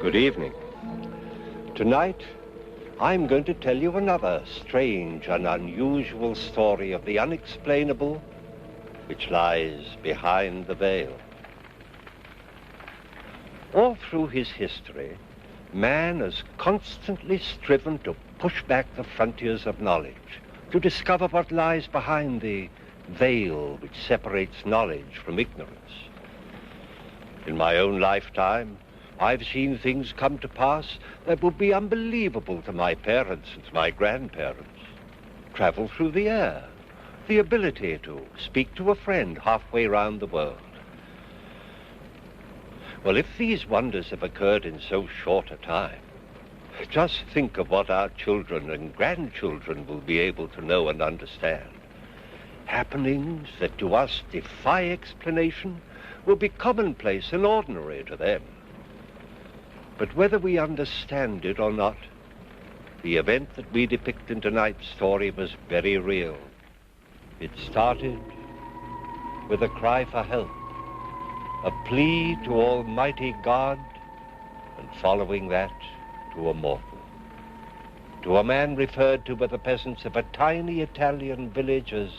Good evening. Tonight, I'm going to tell you another strange and unusual story of the unexplainable which lies behind the veil. All through his history, man has constantly striven to push back the frontiers of knowledge, to discover what lies behind the veil which separates knowledge from ignorance. In my own lifetime, I've seen things come to pass that would be unbelievable to my parents and to my grandparents. Travel through the air, the ability to speak to a friend halfway around the world. Well, if these wonders have occurred in so short a time, just think of what our children and grandchildren will be able to know and understand. Happenings that to us defy explanation will be commonplace and ordinary to them. But whether we understand it or not, the event that we depict in tonight's story was very real. It started with a cry for help, a plea to Almighty God, and following that, to a mortal. To a man referred to by the peasants of a tiny Italian village as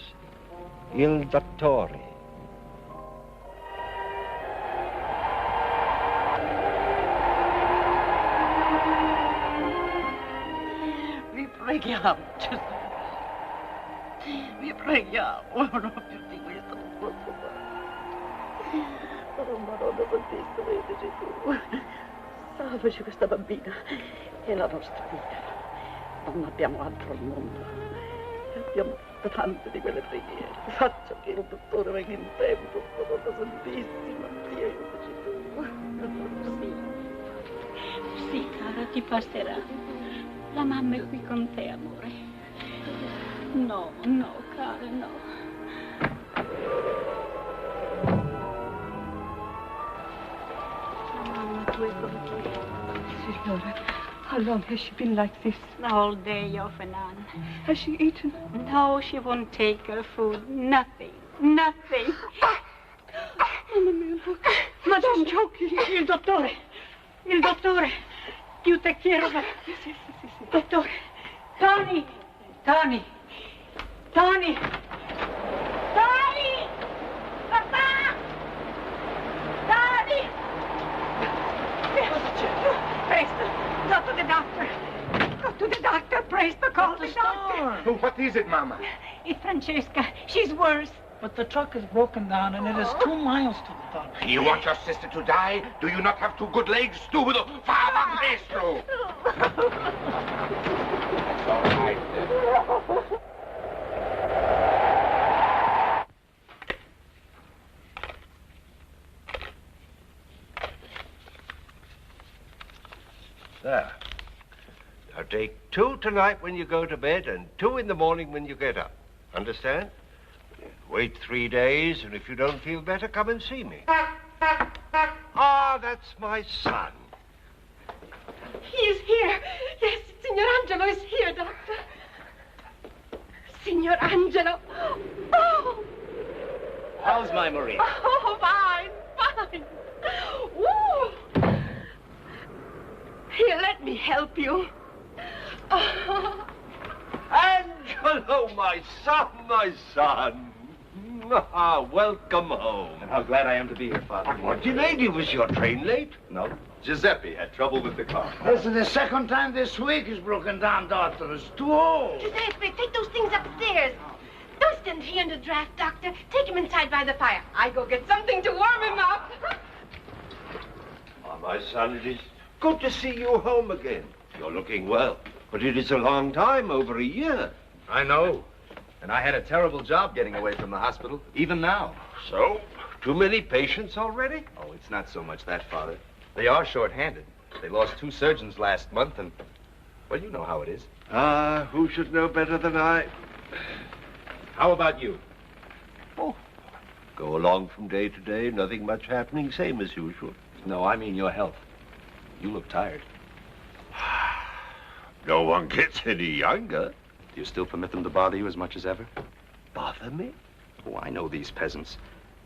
Il Dottore. Vi preghiamo, Gesù. Vi preghiamo, non più di questo non posso fare. Oh, Madonna Santissima, vedi Gesù. Salvaci questa bambina, è la nostra vita. Non abbiamo altro al mondo. E abbiamo tante di quelle preghiere. Faccia che il dottore venga in tempo, Madonna Santissima, aiutaci tu. Sì. Sì, cara, ti passerà. La mamma è qui con te, amore. No, no, cara, no. La mamma, tu è con te. Signora, how long has she been like this? The whole day off and on. Has she eaten? No, she won't take her food. Nothing. Nothing. Mamma mia, look. Madame, il dottore. Il dottore. Io te quiero. Sì. Dottore. Tony. Tony. Tony. Tony. Papà. Tony. Presto. Go to the doctor. Go to the doctor. Presto. Call the doctor. What is it, Mama? It's Francesca. She's worse. But the truck is broken down and it is 2 miles to the doctor. You want your sister to die? Do you not have 2 good legs? Stupido! Fava presto! That's all right. There. Now take 2 tonight when you go to bed and 2 in the morning when you get up. Understand? Wait 3 days, and if you don't feel better, come and see me. Ah, that's my son. He is here. Yes, Signor Angelo is here, Doctor. Signor Angelo. Oh! How's my Marie? Oh, fine. Woo! Here, let me help you. Oh. Angelo, my son. Ah, welcome home. And how glad I am to be here, Father. But what delayed you? Was your train late? No. Giuseppe had trouble with the car. This is the second time this week he's broken down, Doctor. It's too old. Giuseppe, take those things upstairs. Don't stand here in the draft, Doctor. Take him inside by the fire. I go get something to warm him up. Ah, my son, it is good to see you home again. You're looking well. But it is a long time, over a year. I know. And I had a terrible job getting away from the hospital, even now. So, too many patients already? Oh, it's not so much that, Father. They are short-handed. They lost 2 surgeons last month, and, well, you know how it is. Ah, who should know better than I? How about you? Oh, go along from day to day, nothing much happening, same as usual. No, I mean your health. You look tired. No one gets any younger. Do you still permit them to bother you as much as ever? Bother me? Oh, I know these peasants.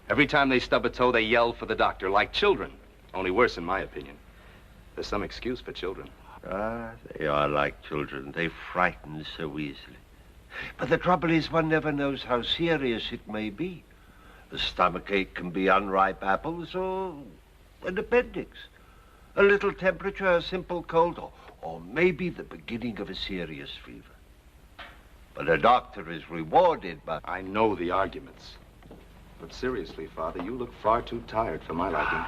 Every time they stub a toe, they yell for the doctor, like children. Only worse, in my opinion. There's some excuse for children. Ah, they are like children. They frighten so easily. But the trouble is, one never knows how serious it may be. A stomachache can be unripe apples or an appendix. A little temperature, a simple cold, or maybe the beginning of a serious fever. But a doctor is rewarded by... I know the arguments. But seriously, Father, you look far too tired for my liking.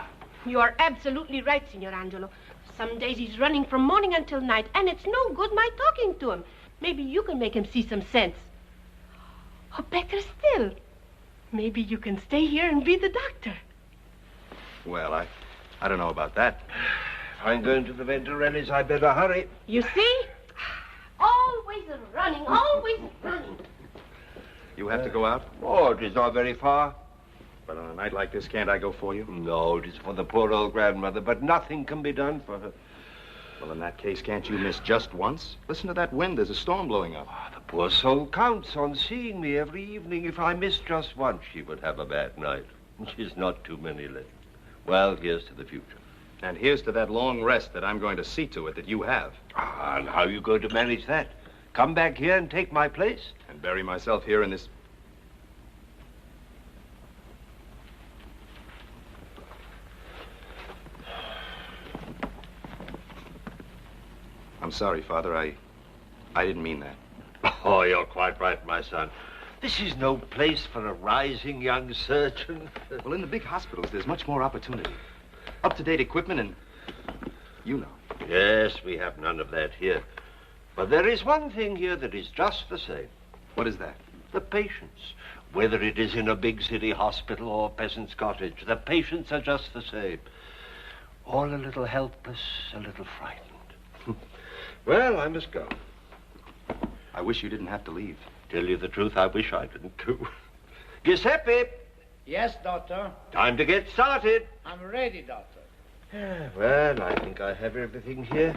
You are absolutely right, Signor Angelo. Some days he's running from morning until night, and it's no good my talking to him. Maybe you can make him see some sense. Or better still, maybe you can stay here and be the doctor. Well, I don't know about that. If I'm going to the Venturellis, I better hurry. You see? Always running, always running. You have to go out? Oh, it is not very far. But on a night like this, can't I go for you? No, it is for the poor old grandmother, but nothing can be done for her. Well, in that case, can't you miss just once? Listen to that wind. There's a storm blowing up. Oh, the poor soul counts on seeing me every evening. If I missed just once, she would have a bad night. She's not too many left. Well, here's to the future. And here's to that long rest that I'm going to see to it that you have. Ah, and how are you going to manage that? Come back here and take my place? And bury myself here in this... I'm sorry, Father. I didn't mean that. Oh, you're quite right, my son. This is no place for a rising young surgeon. Well, in the big hospitals, there's much more opportunity. Up-to-date equipment and... you know. Yes, we have none of that here. But there is one thing here that is just the same. What is that? The patients. Whether it is in a big city hospital or a peasant's cottage, the patients are just the same. All a little helpless, a little frightened. Well, I must go. I wish you didn't have to leave. Tell you the truth, I wish I didn't too. Giuseppe! Yes, Doctor. Time to get started. I'm ready, Doctor. Well, I think I have everything here.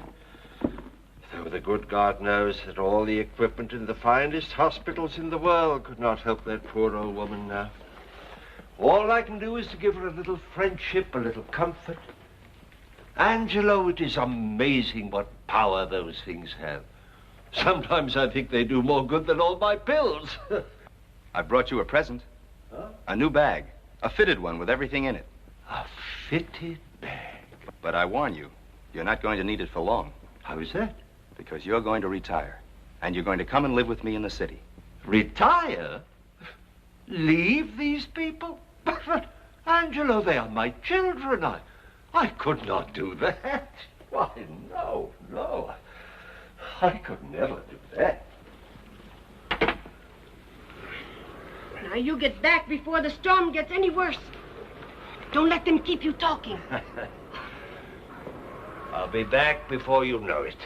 Though the good God knows that all the equipment in the finest hospitals in the world could not help that poor old woman now. All I can do is to give her a little friendship, a little comfort. Angelo, it is amazing what power those things have. Sometimes I think they do more good than all my pills. I brought you a present. Huh? A new bag. A fitted one with everything in it. A fitted bag? But I warn you, you're not going to need it for long. How is that? Because you're going to retire. And you're going to come and live with me in the city. Retire? Leave these people? But, Angelo, they are my children. I could not do that. Why, no. I could never do that. Now you get back before the storm gets any worse. Don't let them keep you talking. I'll be back before you know it.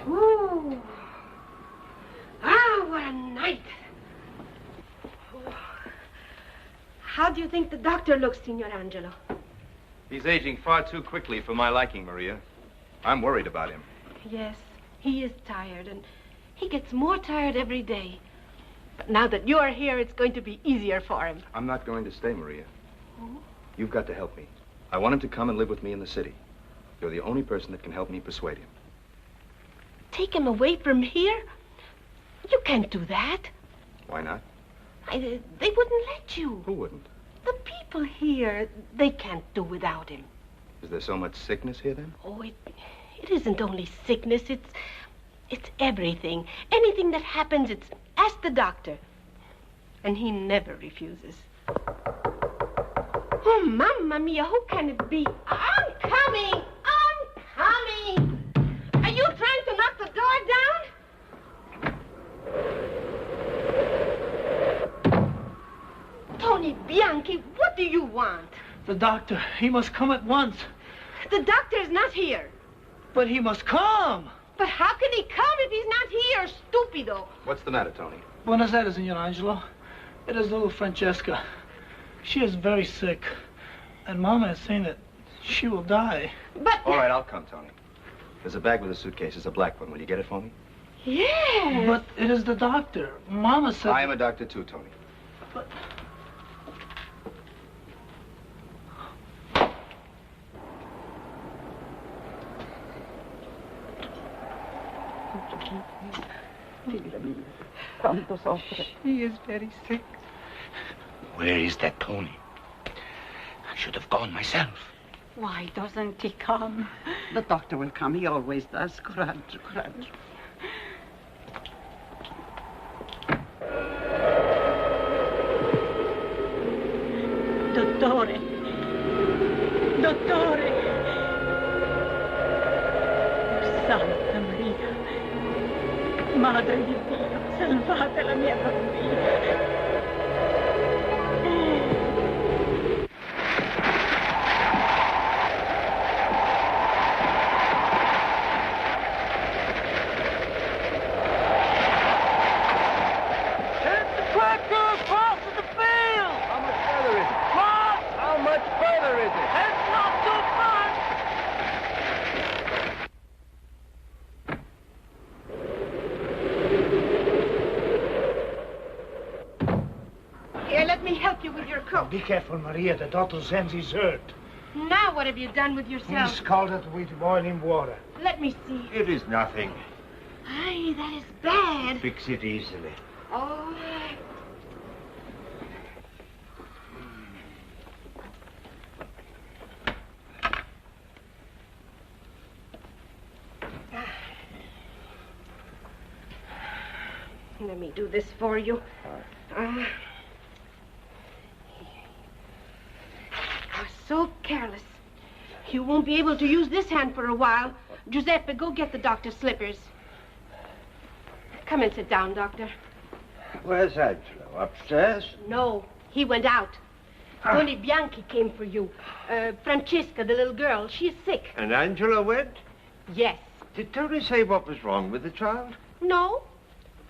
Ooh. Ah, what a night. How do you think the doctor looks, Signor Angelo? He's aging far too quickly for my liking, Maria. I'm worried about him. Yes, he is tired, and he gets more tired every day. But now that you're here, it's going to be easier for him. I'm not going to stay, Maria. Oh? You've got to help me. I want him to come and live with me in the city. You're the only person that can help me persuade him. Take him away from here? You can't do that. Why not? They wouldn't let you. Who wouldn't? The people here, they can't do without him. Is there so much sickness here, then? Oh, it isn't only sickness. It's everything. Anything that happens, it's ask the doctor. And he never refuses. Oh, Mamma Mia, who can it be? I'm coming! Are you trying to knock the door down? Tony Bianchi, what do you want? The doctor, he must come at once. The doctor's not here. But he must come. But how can he come if he's not here, stupido? What's the matter, Tony? Buenos Aires, Signor Angelo. It is little Francesca. She is very sick. And Mama is saying that She will die. But... All right, I'll come, Tony. There's a bag with a suitcase. It's a black one. Will you get it for me? Yes. But it is the doctor. Mama said... I am a doctor, too, Tony. But... Figlia mia, quanto soffre. He is very sick. Where is that Tony? I should have gone myself. Why doesn't he come? The doctor will come. He always does. Coraggio, coraggio. Dottore! Dottore! Santa Maria! Madre di Dio, salvate la mia bambina! Be careful, Maria. The doctor says he's hurt. Now what have you done with yourself? He's scalded with boiling water. Let me see. It is nothing. Aye, that is bad. Fix it easily. Oh. Let me do this for you. So careless. You won't be able to use this hand for a while. Giuseppe, go get the doctor's slippers. Come and sit down, Doctor. Where's Angelo? Upstairs? No, he went out. Only Bianchi came for you. Francesca, the little girl, she's sick. And Angelo went? Yes. Did Tony say what was wrong with the child? No.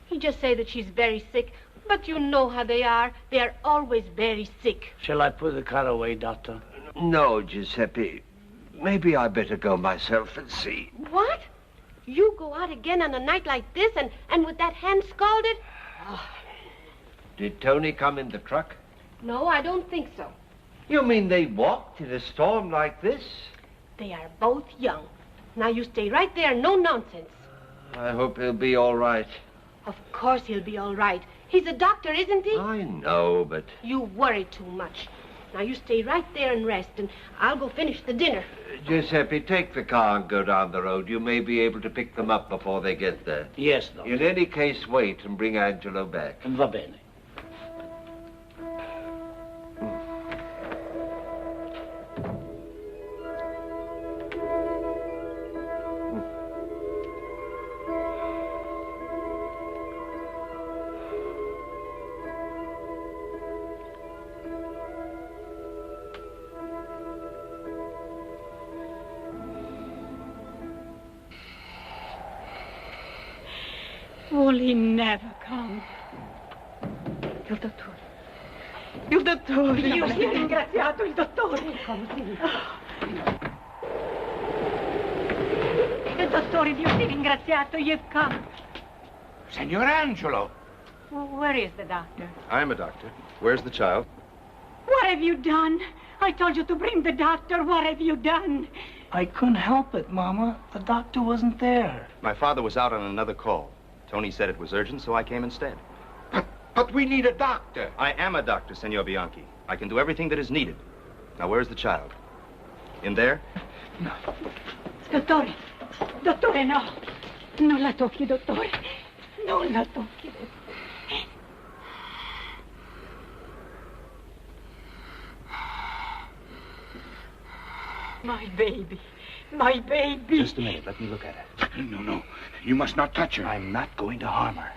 He just said that she's very sick. But you know how they are. They are always very sick. Shall I put the car away, Doctor? No, Giuseppe. Maybe I better go myself and see. What? You go out again on a night like this and with that hand scalded? Oh. Did Tony come in the truck? No, I don't think so. You mean they walked in a storm like this? They are both young. Now you stay right there, no nonsense. I hope he'll be all right. Of course he'll be all right. He's a doctor, isn't he? I know, but... You worry too much. Now you stay right there and rest, and I'll go finish the dinner. Giuseppe, take the car and go down the road. You may be able to pick them up before they get there. Yes, Doctor. In any case, wait and bring Angelo back. Va bene. Will he never come? Il dottore. Il dottore. Dio sia ringraziato, il dottore. Il dottore, Dio sia ringraziato, you've come. Signor Angelo. Where is the doctor? I'm a doctor. Where's the child? What have you done? I told you to bring the doctor. What have you done? I couldn't help it, Mama. The doctor wasn't there. My father was out on another call. Tony said it was urgent, so I came instead. But we need a doctor. I am a doctor, Senor Bianchi. I can do everything that is needed. Now, where's the child? In there? No. Dottore. Dottore, no. Non la tocchi, dottore. Non la tocchi, dottore. My baby. My baby. Just a minute. Let me look at it. No. You must not touch her. I'm not going to harm her.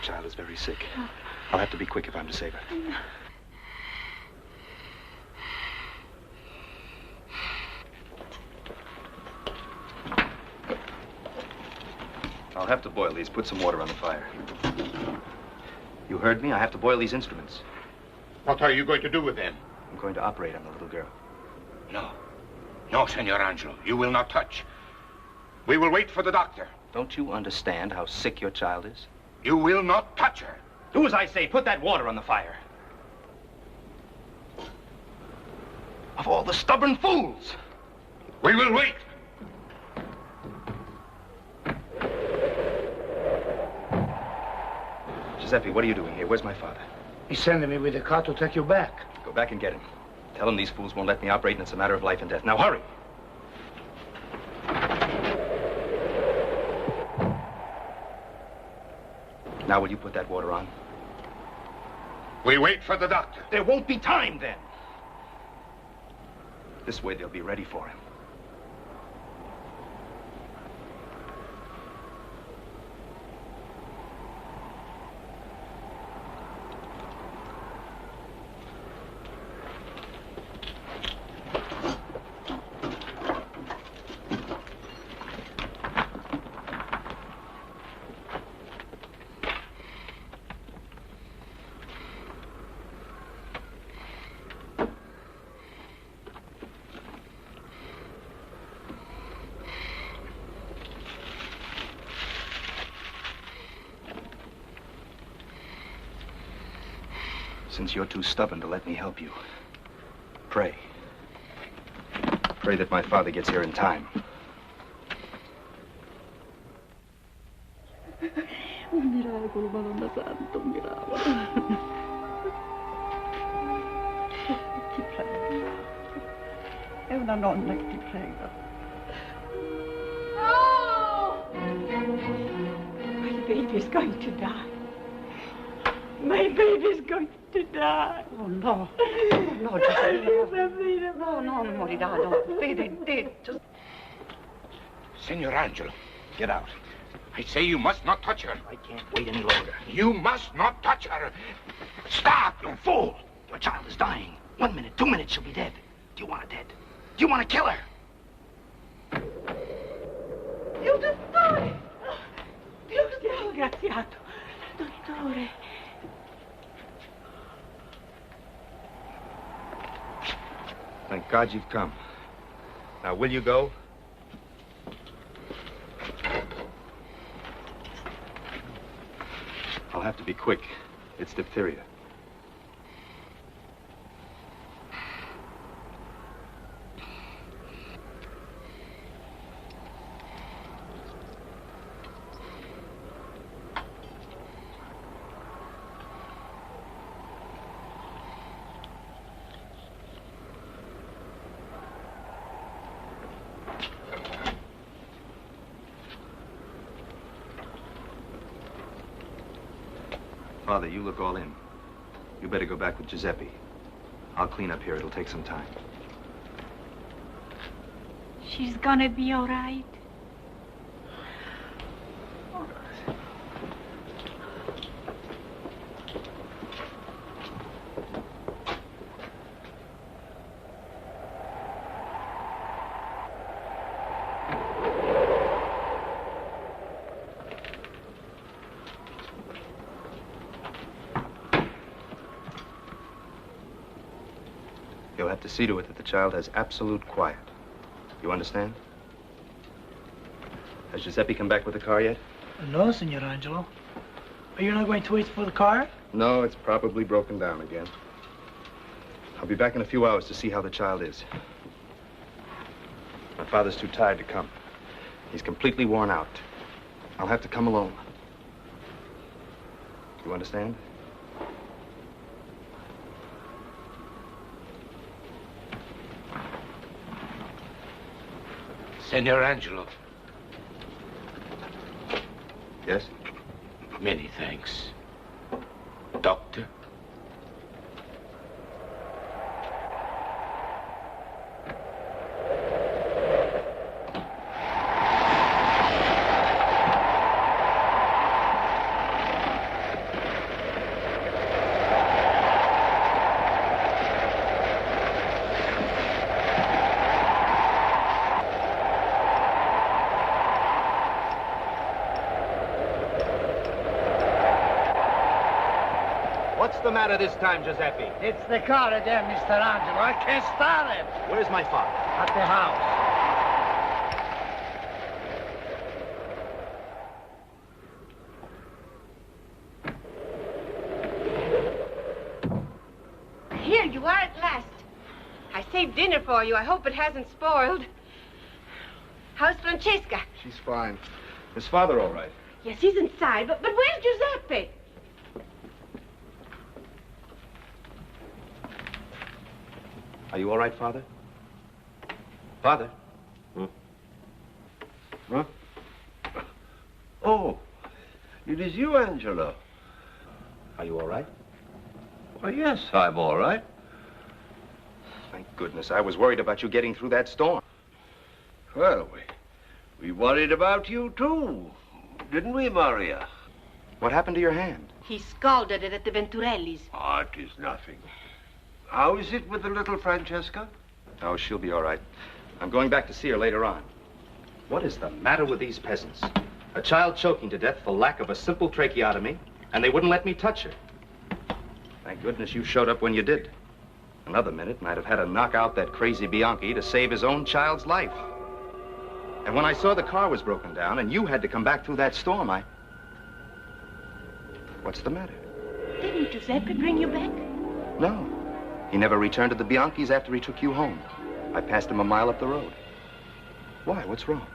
child is very sick. I'll have to be quick if I'm to save her. I'll have to boil these. Put some water on the fire. You heard me? I have to boil these instruments. What are you going to do with them? I'm going to operate on the little girl. No. No, Senor Angelo. You will not touch. We will wait for the doctor. Don't you understand how sick your child is? You will not touch her. Do as I say. Put that water on the fire. Of all the stubborn fools! We will wait. Giuseppe, what are you doing here? Where's my father? He's sending me with a car to take you back. Go back and get him. Tell him these fools won't let me operate and it's a matter of life and death. Now hurry! Now will you put that water on? We wait for the doctor. There won't be time then. This way they'll be ready for him. Since you're too stubborn to let me help you, pray. Pray that my father gets here in time. Un miracolo, Madonna Santa, un miracolo. Ti prego. È una nonna che ti prega. Oh! My baby's going to die. My baby's going to die. Oh, no. No, Giuseppe. No, no, non morirà, no. Vedi, just... Senor Angelo, Get out. I say you must not touch her. I can't wait any longer. You must not touch her. Stop, you fool. Your child is dying. 1 minute, 2 minutes, she'll be dead. Do you want her dead? Do you want to kill her? You dottore! Dio sia ringraziato. Dottore. Thank God you've come. Now, will you go? I'll have to be quick. It's diphtheria. Father, you look all in. You better go back with Giuseppe. I'll clean up here. It'll take some time. She's gonna be all right. You'll have to see to it that the child has absolute quiet. You understand? Has Giuseppe come back with the car yet? No, Senor Angelo. Are you not going to wait for the car? No, it's probably broken down again. I'll be back in a few hours to see how the child is. My father's too tired to come. He's completely worn out. I'll have to come alone. You understand? Senor Angelo. Yes? Many thanks. Doctor? What's the matter this time, Giuseppe? It's the car again, Mr. Angelo. I can't start it. Where's my father? At the house. Here you are at last. I saved dinner for you. I hope it hasn't spoiled. How's Francesca? She's fine. Is father all right? Yes, he's inside, but where's Giuseppe? Are you all right, Father? Father? Huh? Oh, it is you, Angelo. Are you all right? Why, yes, I'm all right. Thank goodness. I was worried about you getting through that storm. Well, we worried about you, too. Didn't we, Maria? What happened to your hand? He scalded it at the Venturellis. Oh, it is nothing. How is it with the little Francesca? Oh, she'll be all right. I'm going back to see her later on. What is the matter with these peasants? A child choking to death for lack of a simple tracheotomy, and they wouldn't let me touch her. Thank goodness you showed up when you did. Another minute, and I'd have had to knock out that crazy Bianchi to save his own child's life. And when I saw the car was broken down and you had to come back through that storm, What's the matter? Didn't Giuseppe bring you back? No. He never returned to the Bianchis after he took you home. I passed him a mile up the road. Why? What's wrong?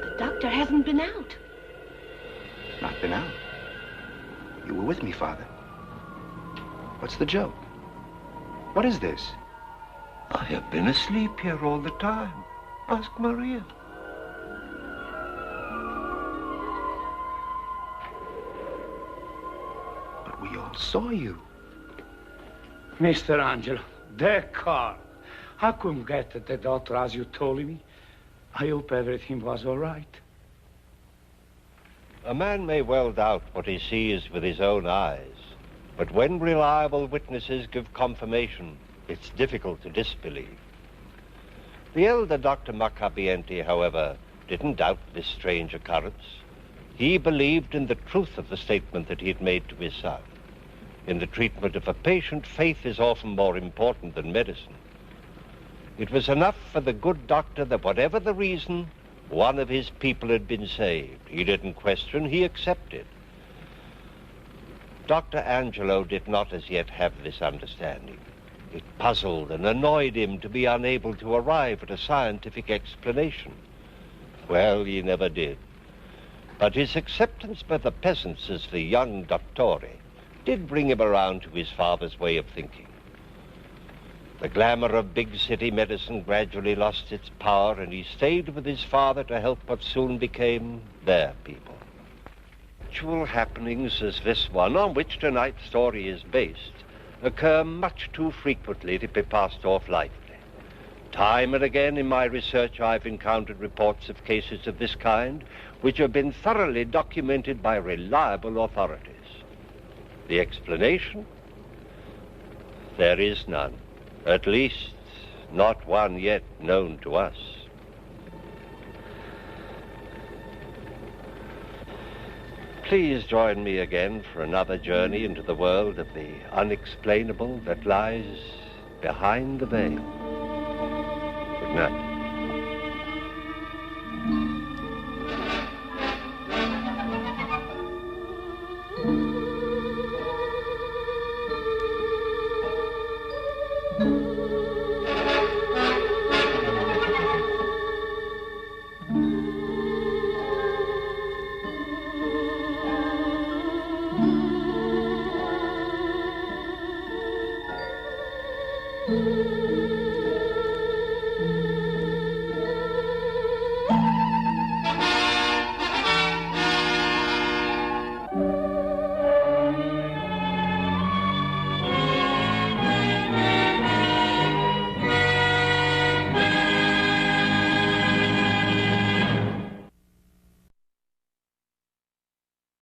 The doctor hasn't been out. Not been out? You were with me, Father. What's the joke? What is this? I have been asleep here all the time. Ask Maria. But we all saw you. Mr. Angelo, that car. I couldn't get to the doctor as you told me. I hope everything was all right. A man may well doubt what he sees with his own eyes, but when reliable witnesses give confirmation, it's difficult to disbelieve. The elder Dr. Maccabienti, however, didn't doubt this strange occurrence. He believed in the truth of the statement that he had made to his son. In the treatment of a patient, faith is often more important than medicine. It was enough for the good doctor that whatever the reason, one of his people had been saved. He didn't question, he accepted. Dr. Angelo did not as yet have this understanding. It puzzled and annoyed him to be unable to arrive at a scientific explanation. Well, he never did. But his acceptance by the peasants as the young dottore did bring him around to his father's way of thinking. The glamour of big city medicine gradually lost its power, and he stayed with his father to help what soon became their people. Actual happenings as this one, on which tonight's story is based, occur much too frequently to be passed off lightly. Time and again in my research, I've encountered reports of cases of this kind which have been thoroughly documented by reliable authorities. The explanation? There is none. At least, not one yet known to us. Please join me again for another journey into the world of the unexplainable that lies behind the veil. Good night.